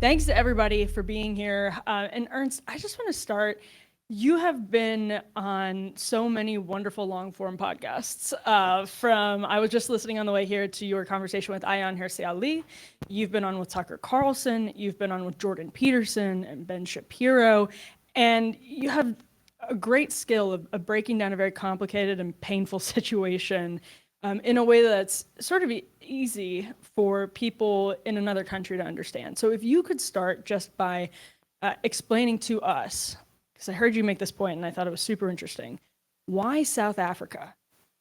Thanks to everybody for being here. And Ernst, I just want to start. You have been on so many wonderful long form podcasts. I was just listening on the way here to your conversation with Ayan Hirsi Ali. You've been on with Tucker Carlson. You've been on with Jordan Peterson and Ben Shapiro. And you have a great skill of breaking down a very complicated and painful situation in a way that's sort of easy for people in another country to understand. So if you could start just by explaining to us, because I heard you make this point and I thought it was super interesting, why South Africa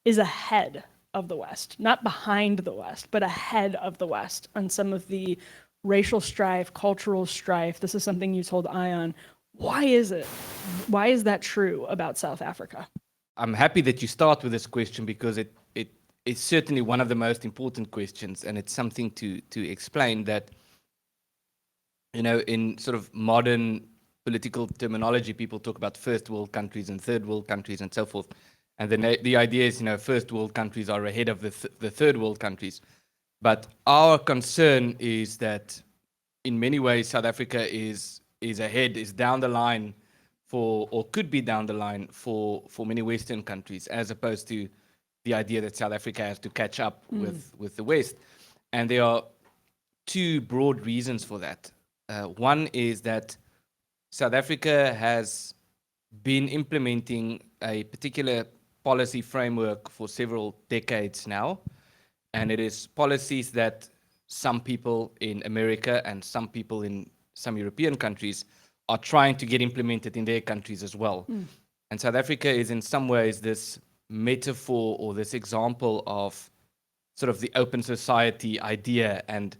is ahead of the West, not behind the West, but ahead of the West on some of the racial strife, cultural strife. This is something you told Ion. Why is it? Why is that true about South Africa? I'm happy that you start with this question because it's certainly one of the most important questions, and it's something to explain that, in sort of modern political terminology, people talk about first world countries and third world countries and so forth. And the idea is, first world countries are ahead of the third world countries. But our concern is that in many ways, South Africa is ahead, is down the line or could be down the line for many Western countries, as opposed to the idea that South Africa has to catch up with the West. And there are two broad reasons for that. One is that South Africa has been implementing a particular policy framework for several decades now, and it is policies that some people in America and some people in some European countries are trying to get implemented in their countries as well. And South Africa is in some ways this metaphor or this example of sort of the open society idea. And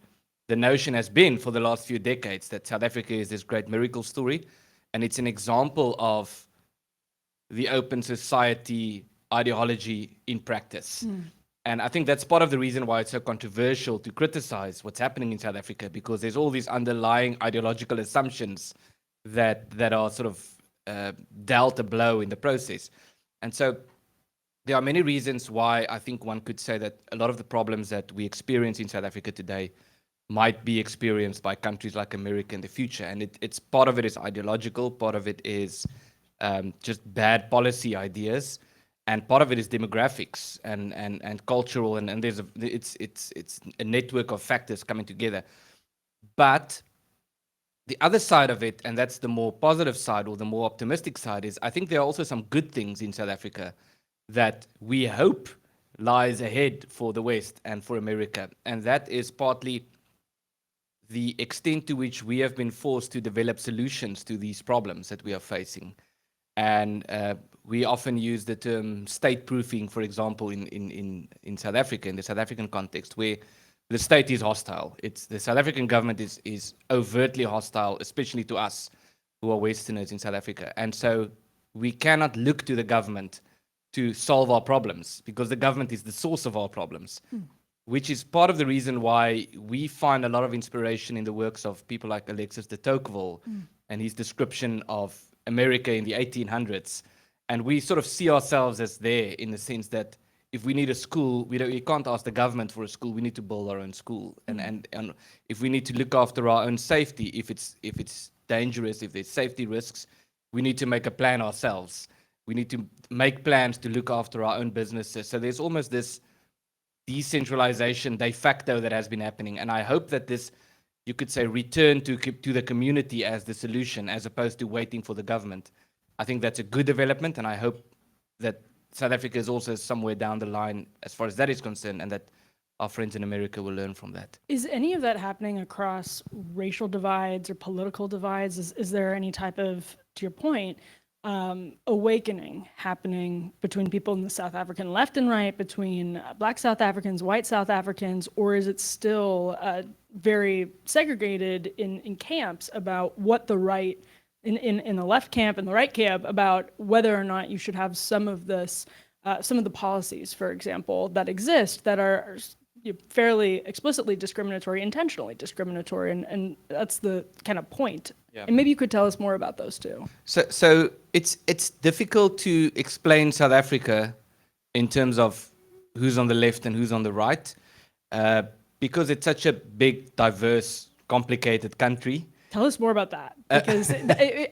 the notion has been for the last few decades that South Africa is this great miracle story. And it's an example of the open society ideology in practice. And I think that's part of the reason why it's so controversial to criticize what's happening in South Africa, because there's all these underlying ideological assumptions that are sort of dealt a blow in the process. And so there are many reasons why I think one could say that a lot of the problems that we experience in South Africa today might be experienced by countries like America in the future. And it's part of it is ideological, part of it is just bad policy ideas, and part of it is demographics and cultural, and it's a network of factors coming together. But the other side of it, and that's the more positive side or the more optimistic side, is I think there are also some good things in South Africa that we hope lies ahead for the West and for America. And that is partly the extent to which we have been forced to develop solutions to these problems that we are facing. And we often use the term state proofing, for example, in South Africa, in the South African context, where the state is hostile. It's the South African government is overtly hostile, especially to us who are Westerners in South Africa. And so we cannot look to the government to solve our problems, because the government is the source of our problems, which is part of the reason why we find a lot of inspiration in the works of people like Alexis de Tocqueville and his description of America in the 1800s. And we sort of see ourselves as there, in the sense that if we need a school, we can't ask the government for a school. We need to build our own school. And if we need to look after our own safety, if it's dangerous, if there's safety risks, we need to make a plan ourselves. We need to make plans to look after our own businesses. So there's almost this decentralization de facto that has been happening. And I hope that this, you could say, return to the community as the solution, as opposed to waiting for the government. I think that's a good development, and I hope that South Africa is also somewhere down the line as far as that is concerned, and that our friends in America will learn from that. Is any of that happening across racial divides or political divides? Is there any type of, to your point, awakening happening between people in the South African left and right, between Black South Africans, white South Africans, or is it still very segregated in camps about what the right, in the left camp and the right camp, about whether or not you should have some of this, some of the policies, for example, that exist that are fairly explicitly discriminatory, intentionally discriminatory, and that's the kind of point. Yeah. And maybe you could tell us more about those two. So it's difficult to explain South Africa in terms of who's on the left and who's on the right, because it's such a big, diverse complicated country. Tell us more about that, because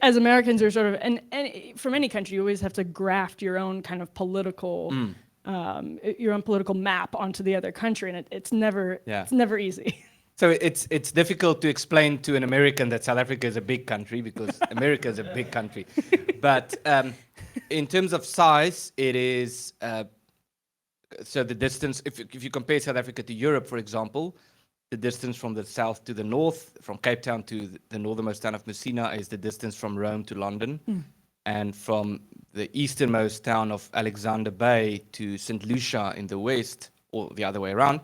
as Americans, are sort of, and from any country, you always have to graft your own kind of political, your own political map onto the other country, and it's never easy. So it's difficult to explain to an American that South Africa is a big country, because America is a big country. But in terms of size, it is, so the distance, if you compare South Africa to Europe, for example, the distance from the south to the north, from Cape Town to the northernmost town of Messina, is the distance from Rome to London. And from the easternmost town of Alexander Bay to St. Lucia in the west, or the other way around,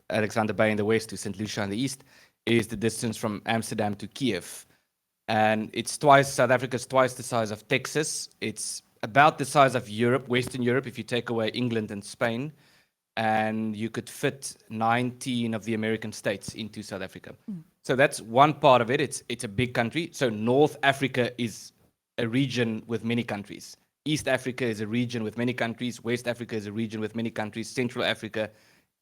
Alexander Bay in the west to St. Lucia in the east, is the distance from Amsterdam to Kiev. And it's South Africa's twice the size of Texas. It's about the size of Europe, Western Europe, if you take away England and Spain. And you could fit 19 of the American states into South Africa. So that's one part of it. It's a big country. So North Africa is a region with many countries. East Africa is a region with many countries. West Africa is a region with many countries. Central Africa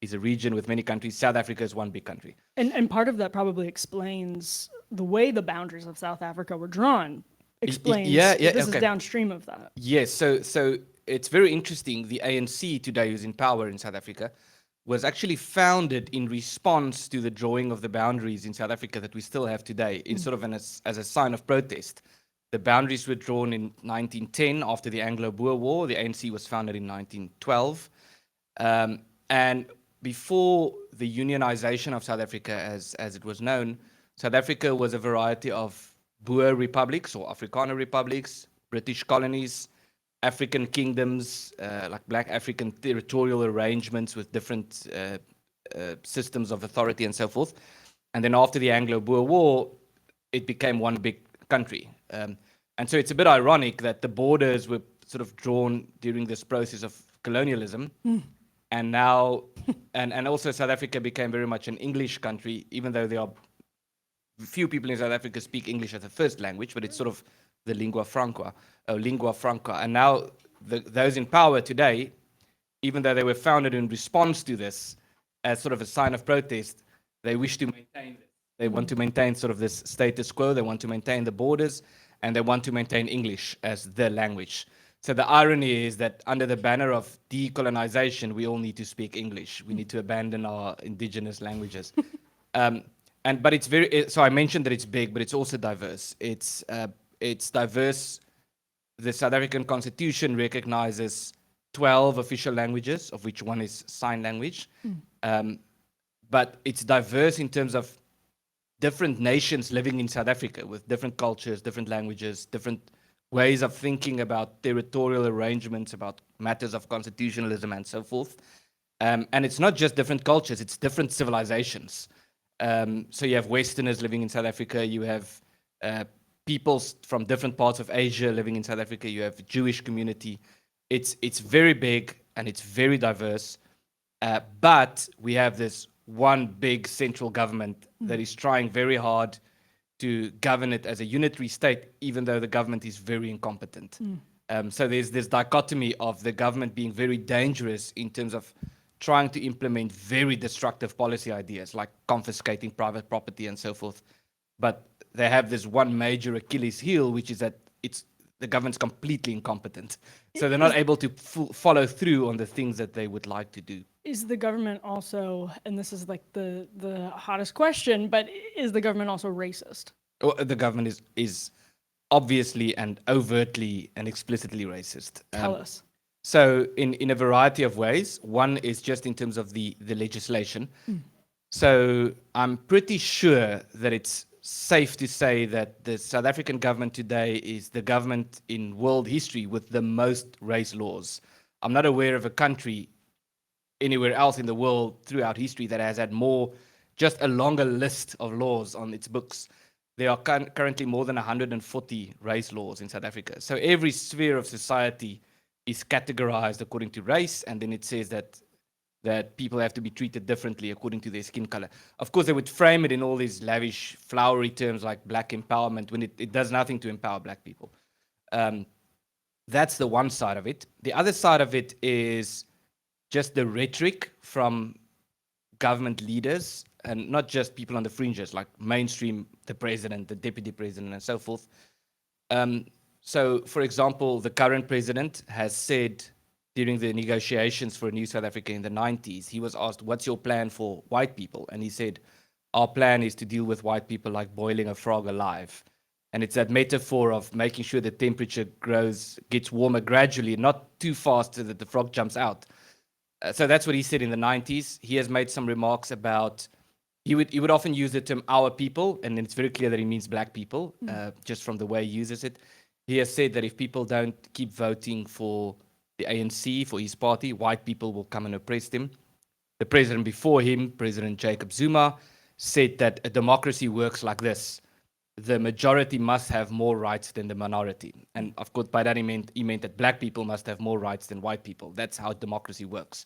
is a region with many countries. South Africa is one big country. And part of that probably explains the way the boundaries of South Africa were drawn. Explains this is downstream of that. Yes, so it's very interesting. The ANC today, who's in power in South Africa, was actually founded in response to the drawing of the boundaries in South Africa that we still have today, in sort of as a sign of protest. The boundaries were drawn in 1910 after the Anglo-Boer War. The ANC was founded in 1912. And before the unionization of South Africa, as it was known, South Africa was a variety of Boer republics or Afrikaner republics, British colonies, African kingdoms, like Black African territorial arrangements with different systems of authority and so forth. And then after the Anglo-Boer War, it became one big country. And so it's a bit ironic that the borders were sort of drawn during this process of colonialism. And now, and also South Africa became very much an English country, even though there are few people in South Africa speak English as a first language, but it's sort of the lingua franca. And now those in power today, even though they were founded in response to this as sort of a sign of protest, they wish to maintain this. They want to maintain sort of this status quo. They want to maintain the borders, and they want to maintain English as the language. So the irony is that under the banner of decolonization, we all need to speak English. We need to abandon our indigenous languages. But it's so I mentioned that it's big, but it's also diverse. It's diverse. The South African Constitution recognizes 12 official languages, of which one is sign language. But it's diverse in terms of different nations living in South Africa with different cultures, different languages, different ways of thinking about territorial arrangements, about matters of constitutionalism and so forth. And it's not just different cultures, it's different civilizations. So you have Westerners living in South Africa, you have peoples from different parts of Asia living in South Africa, you have Jewish community. It's very big and it's very diverse, but we have this one big central government that is trying very hard to govern it as a unitary state, even though the government is very incompetent. So there's this dichotomy of the government being very dangerous in terms of trying to implement very destructive policy ideas like confiscating private property and so forth. But they have this one major Achilles heel, which is that the government's completely incompetent. So they're not able to follow through on the things that they would like to do. Is the government also, and this is like the hottest question, but is the government also racist? Well, the government is obviously and overtly and explicitly racist. Tell us. So in a variety of ways. One is just in terms of the legislation. So I'm pretty sure that it's safe to say that the South African government today is the government in world history with the most race laws. I'm not aware of a country anywhere else in the world throughout history that has had just a longer list of laws on its books. There are currently more than 140 race laws in South Africa. So every sphere of society is categorized according to race, and then it says that people have to be treated differently according to their skin color. Of course, they would frame it in all these lavish, flowery terms like black empowerment, when it does nothing to empower black people. That's the one side of it. The other side of it is just the rhetoric from government leaders, and not just people on the fringes, like mainstream, the president, the deputy president, and so forth. So, for example, the current president has said during the negotiations for a new South Africa in the 90s, he was asked, what's your plan for white people? And he said, our plan is to deal with white people like boiling a frog alive. And it's that metaphor of making sure the temperature gets warmer gradually, not too fast so that the frog jumps out. So that's what he said in the 90s. He has made some remarks about, he would often use the term our people, and it's very clear that he means black people, just from the way he uses it. He has said that if people don't keep voting for the ANC, for his party, white people will come and oppress them. The president before him, President Jacob Zuma, said that a democracy works like this. The majority must have more rights than the minority. And of course, by that he meant that black people must have more rights than white people. That's how democracy works.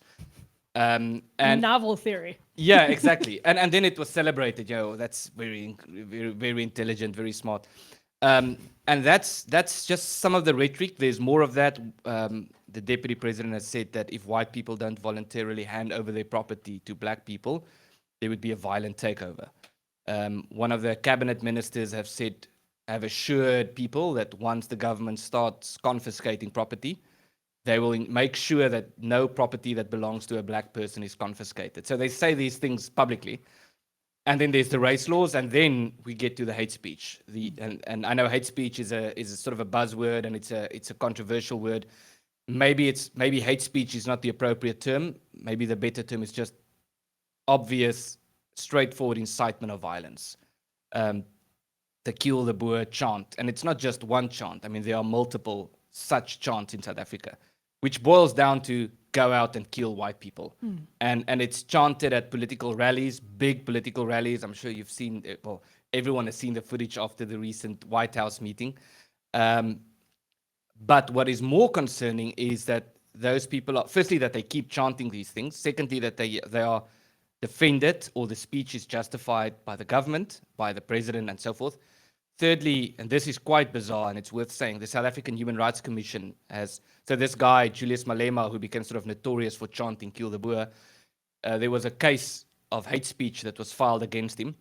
And novel theory. Yeah, exactly. And then it was celebrated. That's very, very, very intelligent, very smart. And that's just some of the rhetoric. There's more of that. The deputy president has said that if white people don't voluntarily hand over their property to black people, there would be a violent takeover. One of the cabinet ministers have assured people that once the government starts confiscating property, they will make sure that no property that belongs to a black person is confiscated. So they say these things publicly. And then there's the race laws, and then we get to the hate speech. And I know hate speech is a sort of a buzzword, and it's a controversial word. Maybe hate speech is not the appropriate term. Maybe the better term is just obvious, straightforward incitement of violence. The Kill the Boer chant, and it's not just one chant. I mean, there are multiple such chants in South Africa, which boils down to go out and kill white people. And it's chanted at political rallies, big political rallies. I'm sure you've seen, well, everyone has seen the footage after the recent White House meeting. But what is more concerning is that those people are, firstly, that they keep chanting these things. Secondly, that they are defended, or the speech is justified by the government, by the president, and so forth. Thirdly, and this is quite bizarre, and it's worth saying, the South African Human Rights Commission has, so this guy, Julius Malema, who became sort of notorious for chanting Kill the Boer, there was a case of hate speech that was filed against him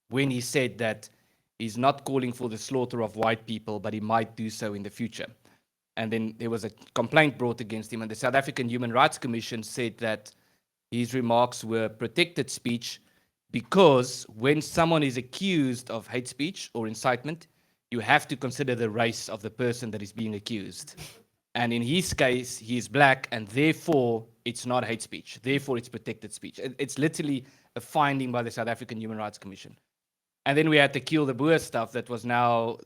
when he said that he's not calling for the slaughter of white people, but he might do so in the future. And then there was a complaint brought against him, and the South African Human Rights Commission said that his remarks were protected speech, because when someone is accused of hate speech or incitement, you have to consider the race of the person that is being accused. And in his case, he is black, and therefore it's not hate speech. Therefore, it's protected speech. It's literally a finding by the South African Human Rights Commission. And then we had the Kill the Boer stuff that was now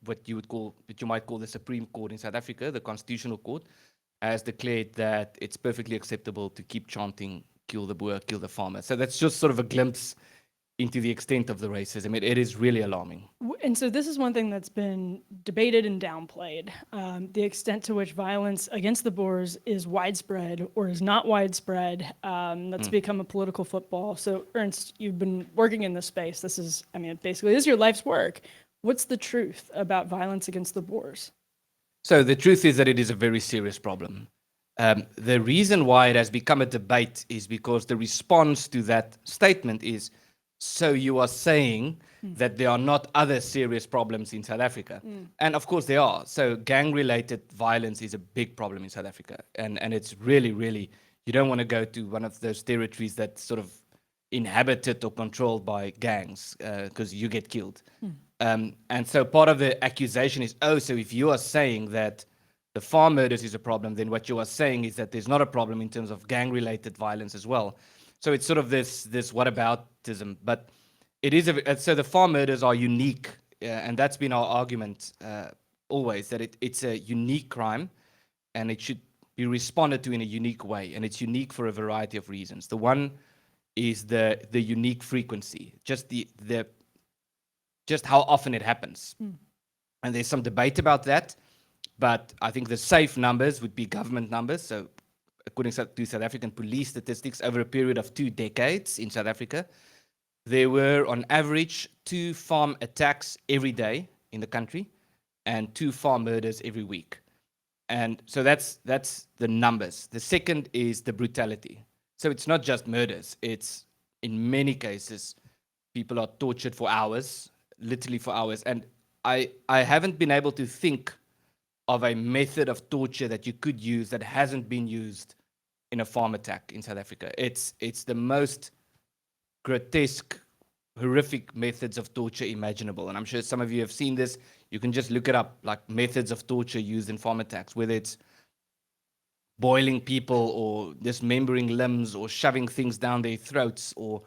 what you might call the Supreme Court in South Africa, the Constitutional Court, has declared that it's perfectly acceptable to keep chanting kill the Boer, kill the farmer. So that's just sort of a glimpse into the extent of the racism. It is really alarming. And so this is one thing that's been debated and downplayed, the extent to which violence against the Boers is widespread or is not widespread. That's become a political football. So Ernst, you've been working in this space. This is your life's work. What's the truth about violence against the Boers? So the truth is that it is a very serious problem. The reason why it has become a debate is because the response to that statement is, so you are saying that there are not other serious problems in South Africa? And of course there are. So gang-related violence is a big problem in South Africa. And it's really, really, you don't want to go to one of those territories that's sort of inhabited or controlled by gangs, because you get killed. And so part of the accusation is, so if you are saying that the farm murders is a problem, then what you are saying is that there's not a problem in terms of gang-related violence as well. So it's sort of this whataboutism. But it is so the farm murders are unique, and that's been our argument always, that it's a unique crime, and it should be responded to in a unique way, and it's unique for a variety of reasons. The one is the unique frequency, just how often it happens. And there's some debate about that. But I think the safe numbers would be government numbers. So according to South African police statistics, over a period of 2 decades in South Africa, there were on average 2 farm attacks every day in the country and 2 farm murders every week. And so that's the numbers. The second is the brutality. So it's not just murders. It's, in many cases, people are tortured for hours, literally for hours. And I haven't been able to think of a method of torture that you could use that hasn't been used in a farm attack in South Africa. It's the most grotesque, horrific methods of torture imaginable. And I'm sure some of you have seen this. You can just look it up, like methods of torture used in farm attacks, whether it's boiling people or dismembering limbs or shoving things down their throats or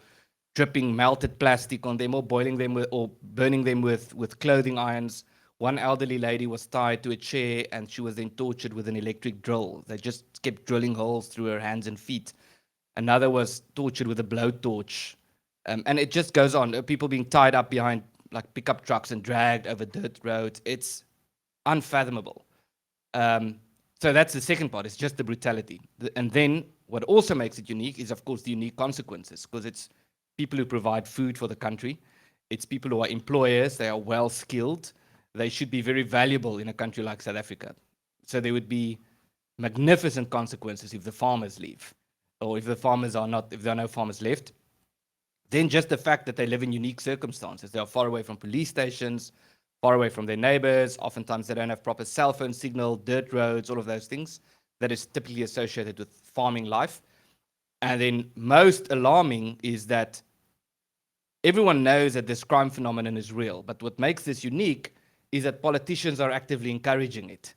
dripping melted plastic on them or boiling them with, or burning them with clothing irons. One elderly lady was tied to a chair and she was then tortured with an electric drill. They just kept drilling holes through her hands and feet. Another was tortured with a blowtorch. And it just goes on. People being tied up behind like pickup trucks and dragged over dirt roads. It's unfathomable. So that's the second part. It's just the brutality. And then what also makes it unique is, of course, the unique consequences, because it's people who provide food for the country. It's people who are employers. They are well skilled. They should be very valuable in a country like South Africa. So there would be magnificent consequences if the farmers leave, or if the farmers are not, if there are no farmers left. Then just the fact that they live in unique circumstances. They are far away from police stations, far away from their neighbors. Oftentimes they don't have proper cell phone signal, dirt roads, all of those things that is typically associated with farming life. And then most alarming is that everyone knows that this crime phenomenon is real, but what makes this unique is that politicians are actively encouraging it.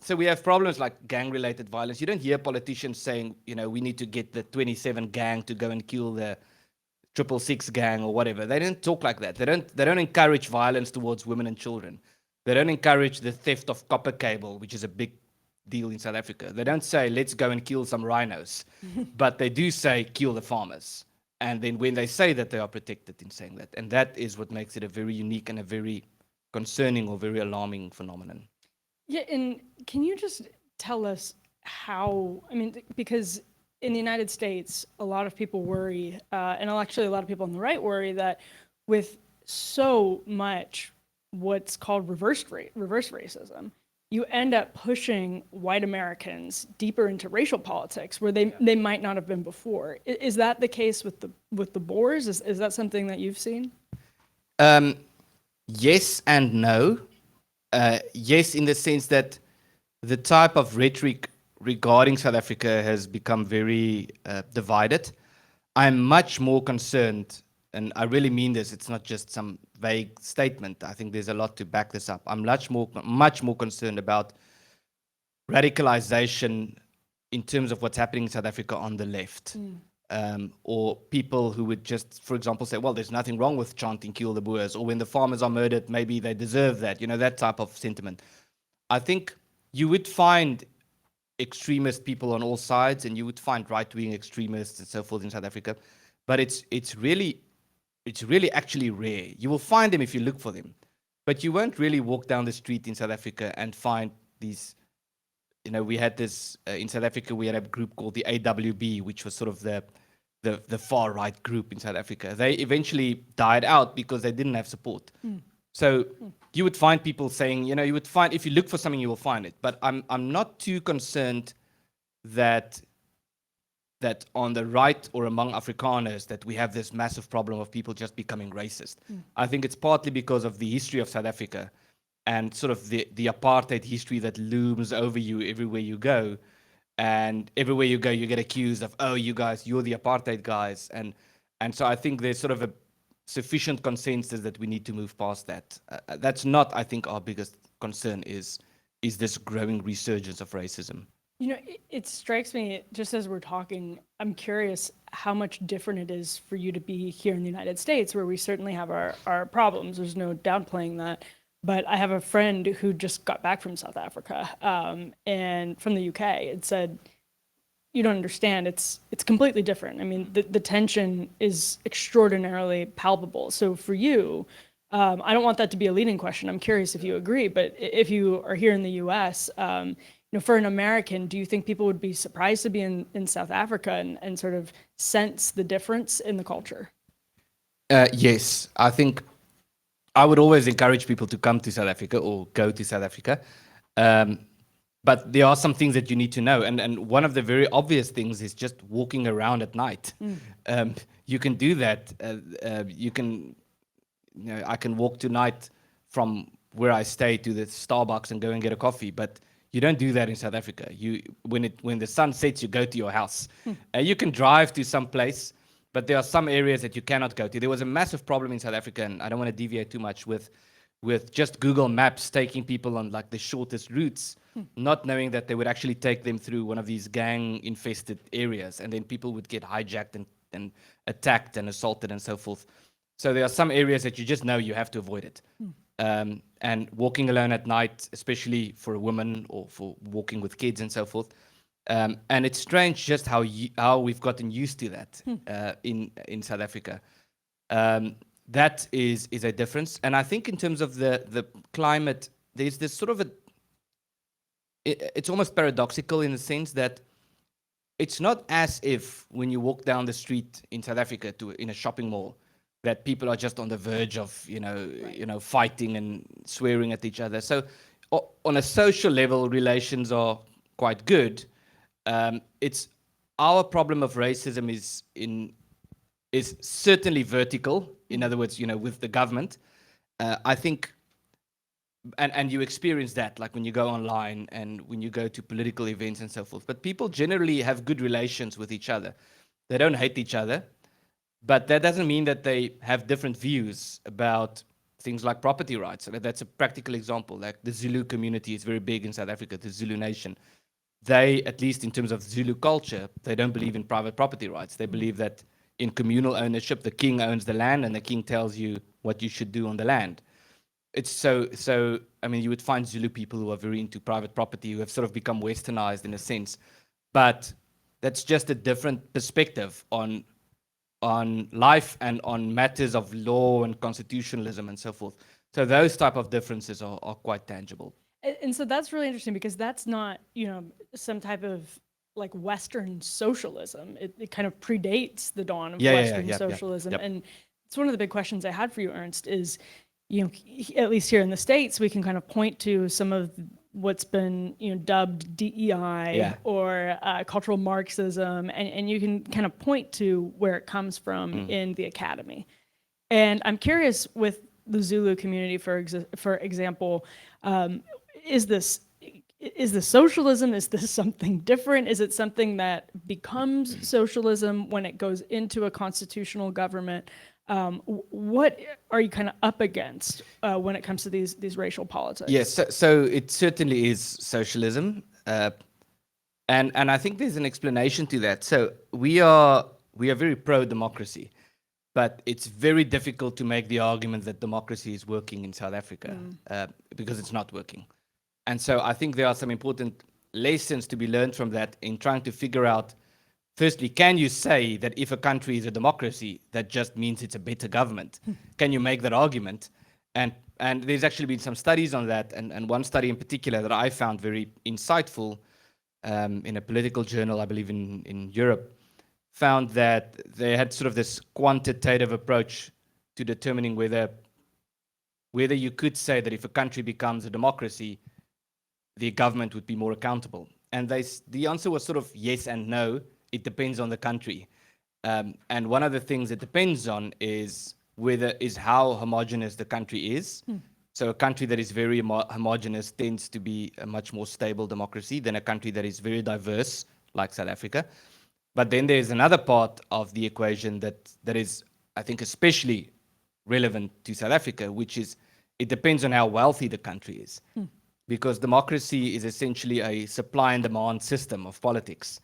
So we have problems like gang-related violence. You don't hear politicians saying, you know, we need to get the 27 gang to go and kill the 666 gang or whatever. They don't talk like that. They don't encourage violence towards women and children. They don't encourage the theft of copper cable, which is a big deal in South Africa. They don't say, let's go and kill some rhinos, but they do say, kill the farmers. And then when they say that, they are protected in saying that. And that is what makes it a very unique and a very concerning or very alarming phenomenon. Yeah, and can you just tell us how, I mean, because in the United States, a lot of people worry, and actually a lot of people on the right worry that with so much what's called reverse racism, you end up pushing white Americans deeper into racial politics where they might not have been before. Is that the case with the Boers? Is that something that you've seen? Yes and no. Yes, in the sense that the type of rhetoric regarding South Africa has become very divided. I'm much more concerned, and I really mean this, it's not just some vague statement. I think there's a lot to back this up. I'm much more concerned about radicalization in terms of what's happening in South Africa on the left. Or people who would just, for example, say, well, there's nothing wrong with chanting kill the Boers, or when the farmers are murdered, maybe they deserve that, you know, that type of sentiment. I think you would find extremist people on all sides, and you would find right-wing extremists and so forth in South Africa, but it's really actually rare. You will find them if you look for them, but you won't really walk down the street in South Africa and find these. You know, we had this in South Africa. We had a group called the AWB, which was sort of the far right group in South Africa. They eventually died out because they didn't have support. So you would find people saying, you know, you would find, if you look for something, you will find it. But I'm not too concerned that on the right or among Afrikaners that we have this massive problem of people just becoming racist. I think it's partly because of the history of South Africa and sort of the apartheid history that looms over you everywhere you go. And everywhere you go, you get accused of, oh, you guys, you're the apartheid guys. And so I think there's sort of a sufficient consensus that we need to move past that. That's not, I think, our biggest concern is this growing resurgence of racism. You know, it strikes me, just as we're talking, I'm curious how much different it is for you to be here in the United States, where we certainly have our problems. There's no downplaying that. But I have a friend who just got back from South Africa and from the UK and said, you don't understand, it's completely different. I mean, the tension is extraordinarily palpable. So for you, I don't want that to be a leading question. I'm curious if you agree, but if you are here in the US, you know, for an American, do you think people would be surprised to be in South Africa and sort of sense the difference in the culture? Yes, I think I would always encourage people to come to South Africa or go to South Africa. But there are some things that you need to know. And one of the very obvious things is just walking around at night. You can do that. I can walk tonight from where I stay to the Starbucks and go and get a coffee, but you don't do that in South Africa. When the sun sets, you go to your house. You can drive to some place, but there are some areas that you cannot go to. There was a massive problem in South Africa, and I don't want to deviate too much with just Google Maps taking people on like the shortest routes, not knowing that they would actually take them through one of these gang-infested areas, and then people would get hijacked and attacked and assaulted and so forth. So there are some areas that you just know you have to avoid it. And walking alone at night, especially for a woman or for walking with kids and so forth. And it's strange just how we've gotten used to that in South Africa. That is a difference. And I think in terms of the climate, there's this sort of it's almost paradoxical in the sense that it's not as if when you walk down the street in South Africa in a shopping mall, that people are just on the verge of, fighting and swearing at each other. So on a social level, relations are quite good. It's our problem of racism is certainly vertical. In other words, with the government, I think, and you experience that, like when you go online and when you go to political events and so forth. But people generally have good relations with each other. They don't hate each other. But that doesn't mean that they have different views about things like property rights. That's a practical example. Like the Zulu community is very big in South Africa, the Zulu nation. They, at least in terms of Zulu culture, they don't believe in private property rights. They believe that in communal ownership, the king owns the land and the king tells you what you should do on the land. It's so, I mean, you would find Zulu people who are very into private property, who have sort of become westernized in a sense. But that's just a different perspective on life and on matters of law and constitutionalism and so forth. So those type of differences are quite tangible. And so that's really interesting because that's not, some type of like Western socialism. It kind of predates the dawn of Western socialism. And it's one of the big questions I had for you, Ernst, is, at least here in the States, we can kind of point to some of what's been dubbed DEI or cultural Marxism, and you can kind of point to where it comes from in the academy. And I'm curious with the Zulu community, for example, is this socialism? Is this something different? Is it something that becomes socialism when it goes into a constitutional government? What are you kind of up against when it comes to these racial politics? Yes, so it certainly is socialism, and I think there's an explanation to that. So we are very pro-democracy, but it's very difficult to make the argument that democracy is working in South Africa because it's not working. And so I think there are some important lessons to be learned from that in trying to figure out, firstly, can you say that if a country is a democracy, that just means it's a better government? Can you make that argument? And there's actually been some studies on that, and one study in particular that I found very insightful in a political journal, I believe in Europe, found that they had sort of this quantitative approach to determining whether you could say that if a country becomes a democracy, the government would be more accountable. And the answer was sort of yes and no. It depends on the country. And one of the things it depends on is how homogenous the country is. So a country that is very homogenous tends to be a much more stable democracy than a country that is very diverse, like South Africa. But then there's another part of the equation that is, I think, especially relevant to South Africa, which is it depends on how wealthy the country is. Because democracy is essentially a supply and demand system of politics.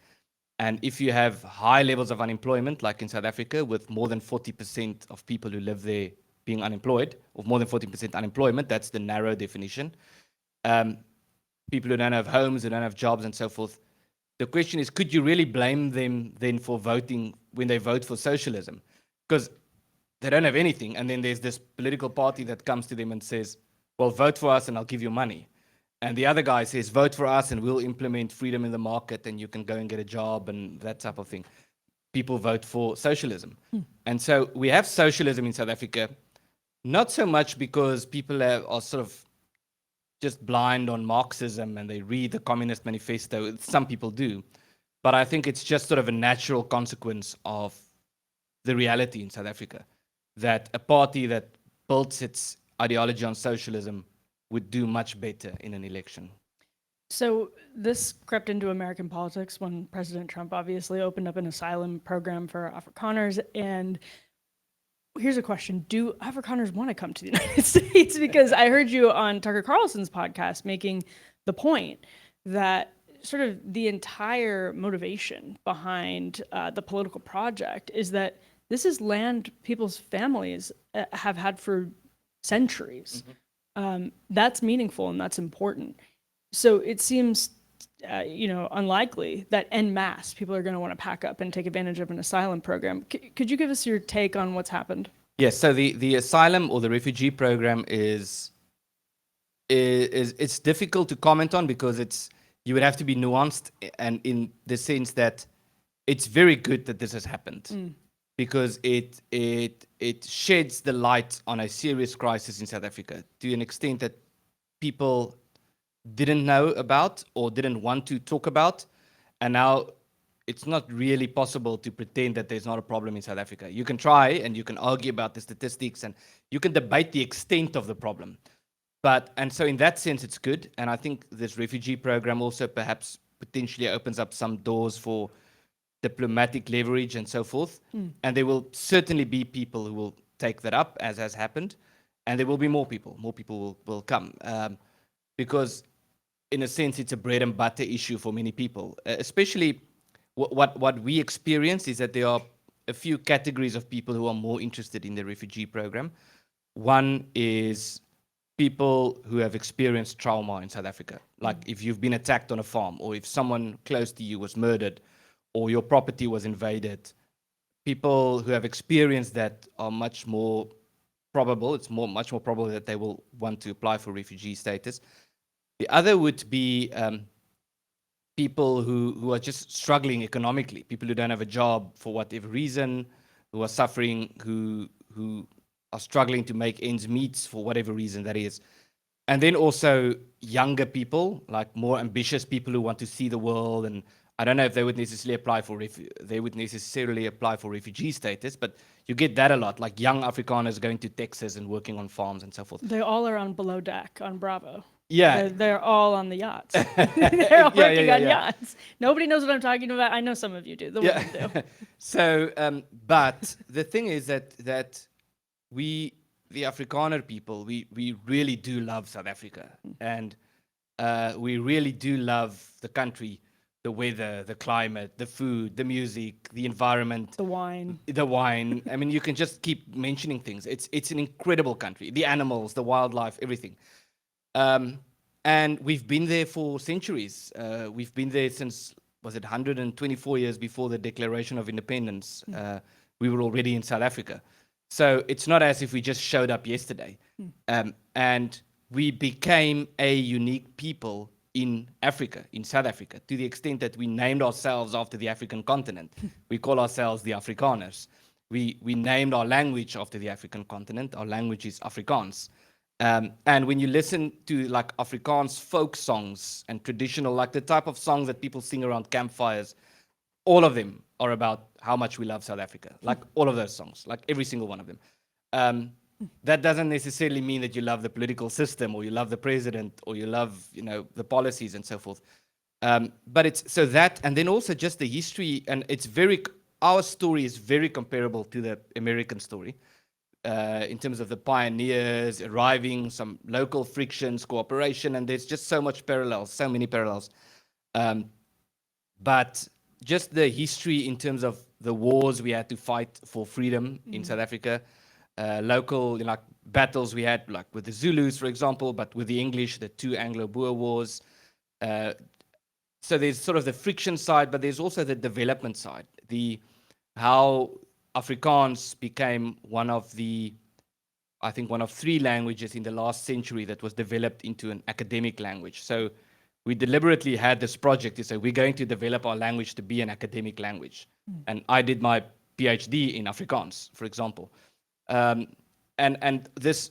And if you have high levels of unemployment, like in South Africa, with more than 40% of people who live there being unemployed, or more than 40% unemployment, that's the narrow definition. People who don't have homes, who don't have jobs and so forth. The question is, could you really blame them then for voting when they vote for socialism? Because they don't have anything. And then there's this political party that comes to them and says, well, vote for us and I'll give you money. And the other guy says, vote for us and we'll implement freedom in the market and you can go and get a job and that type of thing. People vote for socialism. And so we have socialism in South Africa, not so much because people are sort of just blind on Marxism and they read the Communist Manifesto. Some people do. But I think it's just sort of a natural consequence of the reality in South Africa, that a party that builds its ideology on socialism would do much better in an election. So this crept into American politics when President Trump obviously opened up an asylum program for Afrikaners. And here's a question. Do Afrikaners want to come to the United States? Because I heard you on Tucker Carlson's podcast making the point that sort of the entire motivation behind the political project is that this is land people's families have had for centuries. That's meaningful and that's important. So it seems, unlikely that en masse people are going to want to pack up and take advantage of an asylum program. Could you give us your take on what's happened? Yes. So the asylum or the refugee program is it's difficult to comment on because you would have to be nuanced, and in the sense that it's very good that this has happened because it sheds the light on a serious crisis in South Africa to an extent that people didn't know about or didn't want to talk about, and now it's not really possible to pretend that there's not a problem in South Africa. You can try and you can argue about the statistics and you can debate the extent of the problem. And so in that sense, it's good. And I think this refugee program also perhaps potentially opens up some doors for diplomatic leverage and so forth. And there will certainly be people who will take that up, as has happened. And there will be more people. More people will come. Because in a sense, it's a bread and butter issue for many people. Especially what we experience is that there are a few categories of people who are more interested in the refugee program. One is people who have experienced trauma in South Africa. Like if you've been attacked on a farm, or if someone close to you was murdered, or your property was invaded. People who have experienced that are much more probable. It's much more probable that they will want to apply for refugee status. The other would be people who are just struggling economically, people who don't have a job for whatever reason, who are suffering, who are struggling to make ends meet for whatever reason that is. And then also younger people, like more ambitious people who want to see the world. And I don't know if they would necessarily apply for refugee status, but you get that a lot, like young Afrikaners going to Texas and working on farms and so forth. They all are on below deck on Bravo. Yeah. They're all on the yachts. They're all working on yachts. Nobody knows what I'm talking about. I know some of you do. The women do. So, but the thing is that we, the Afrikaner people, we really do love South Africa. And we really do love the country, the weather, the climate, the food, the music, the environment. The wine. I mean, you can just keep mentioning things. It's an incredible country. The animals, the wildlife, everything. And we've been there for centuries. We've been there since, was it 124 years before the Declaration of Independence? We were already in South Africa. So it's not as if we just showed up yesterday. And we became a unique people in Africa, in South Africa, to the extent that we named ourselves after the African continent. We call ourselves the Afrikaners. We named our language after the African continent. Our language is Afrikaans. And when you listen to like Afrikaans folk songs and traditional, like the type of songs that people sing around campfires, all of them are about how much we love South Africa. Like all of those songs, like every single one of them. That doesn't necessarily mean that you love the political system or you love the president or you love, the policies and so forth. But it's so that, and then also just the history, and our story is very comparable to the American story. In terms of the pioneers arriving, some local frictions, cooperation, and there's just so many parallels. But just the history in terms of the wars we had to fight for freedom in South Africa, local like battles we had, like with the Zulus, for example, but with the English, the two Anglo-Boer wars. So there's sort of the friction side, but there's also the development side, how Afrikaans became one of 3 languages in the last century that was developed into an academic language. So we deliberately had this project to say we're going to develop our language to be an academic language. And I did my PhD in Afrikaans, for example. And this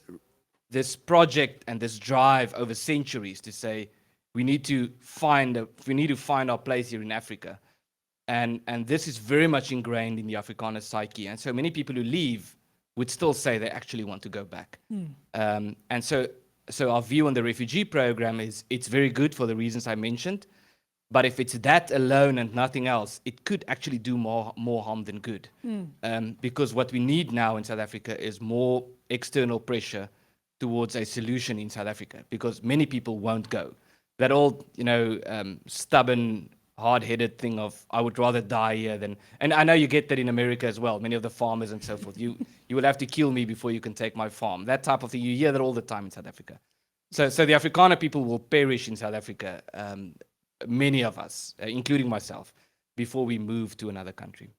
this project and this drive over centuries to say we need to find our place here in Africa, and this is very much ingrained in the Afrikaner psyche. And so many people who leave would still say they actually want to go back. And so our view on the refugee program is it's very good for the reasons I mentioned, but if it's that alone and nothing else, it could actually do more harm than good. Because what we need now in South Africa is more external pressure towards a solution in South Africa, because many people won't go. That old, stubborn, hard-headed thing of I would rather die here than, and I know you get that in America as well. Many of the farmers and so forth. You will have to kill me before you can take my farm. That type of thing. You hear that all the time in South Africa. So the Afrikaner people will perish in South Africa. Many of us, including myself, before we move to another country.